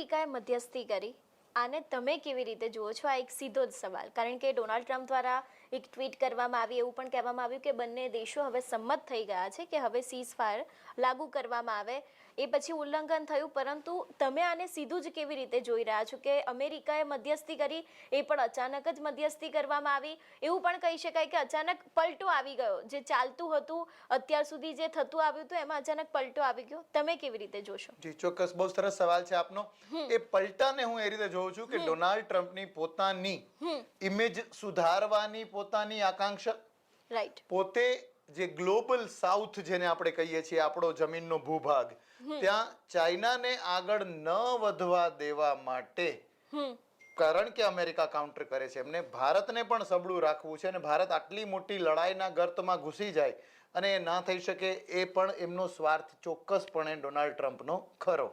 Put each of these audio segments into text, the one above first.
અમેરિકાએ મધ્યસ્થી કરી આને તમે કેવી રીતે જુઓ છો? આ એક સીધો જ સવાલ, કારણ કે ડોનાલ્ડ ટ્રમ્પ દ્વારા એક ટ્વીટ કરવામાં આવી, એવું પણ કહેવામાં આવ્યું કે બંને દેશો હવે સંમત થઈ ગયા છે કે હવે સીઝ ફાયર લાગુ કરવામાં આવે. એ પછી ઉલ્લંઘન થયું, પરંતુ તમે આને સીધું જ કેવી રીતે જોઈ રહ્યા છો કે અમેરિકાએ મધ્યસ્થી કરી, એ પણ અચાનક જ મધ્યસ્થી કરવામાં આવી? એવું પણ કહી શકાય કે અચાનક પલટો આવી ગયો, જે ચાલતું હતું અત્યાર સુધી જે થતું આવ્યું હતું એમાં અચાનક પલટો આવી ગયો. તમે કેવી રીતે જોશો? જી ચોક્કસ, બહુ સરસ સવાલ છે આપનો. એ પલટાને હું એ રીતે જોઉં છું કે ડોનાલ્ડ ટ્રમ્પની પોતાની ઇમેજ સુધારવાની પોતાની આકાંક્ષા, રાઈટ, પોતે જે ગ્લોબલ સાઉથ જેને આપણે કહીએ છીએ, આપણો જમીનનો ભૂભાગ, ત્યાં ચાઇનાને આગળ ન વધવા દેવા માટે, કારણ કે અમેરિકા કાઉન્ટર કરે છે, એમને ભારતને પણ સબળું રાખવું છે અને ભારત આટલી મોટી લડાઈના ગર્તમાં ઘૂસી જાય અને એ ના થઈ શકે, એ પણ એમનો સ્વાર્થ ચોક્કસપણે ડોનાલ્ડ ટ્રમ્પનો ખરો.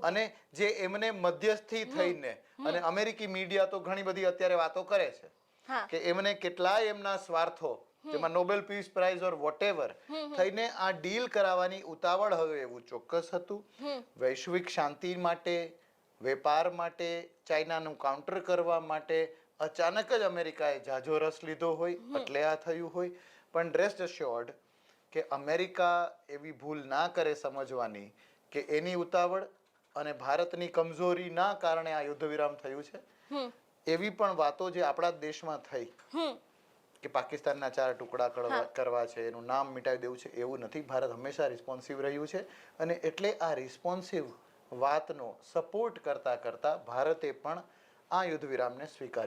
અને જે એમને મધ્યસ્થી થઈને, અને અમેરિકી મીડિયા તો ઘણી બધી અત્યારે વાતો કરે છે કે એમને કેટલાય એમના સ્વાર્થો, જેમાં નોબેલ પીસ પ્રાઇઝ ઓર વોટેવર થઈને આ ડીલ કરાવવાની ઉતાવળ હવે એવું ચોક્કસ હતું. વૈશ્વિક શાંતિ માટે, વેપાર માટે, ચાઇનાનું કાઉન્ટર કરવા માટે અચાનક જ અમેરિકાએ ઝાઝો રસ લીધો હોય એટલે આ થયું હોય. પણ રેસ્ટ અશ્યોર્ડ કે અમેરિકા એવી ભૂલ ના કરે સમજવાની કે એની ઉતાવળ અને ભારતની કમજોરીના કારણે આ યુદ્ધ વિરામ થયું છે. એવી પણ વાતો જે આપણા દેશમાં થઈ કે પાકિસ્તાનના 4 ટુકડા કરવા છે, એનું નામ મિટાવી દેવું છે, એવું નથી. ભારત હંમેશા રિસ્પોન્સિવ રહ્યું છે અને એટલે આ રિસ્પોન્સિવ વાતનો સપોર્ટ કરતા કરતા ભારતે પણ આ યુદ્ધ વિરામને સ્વીકાર્યું.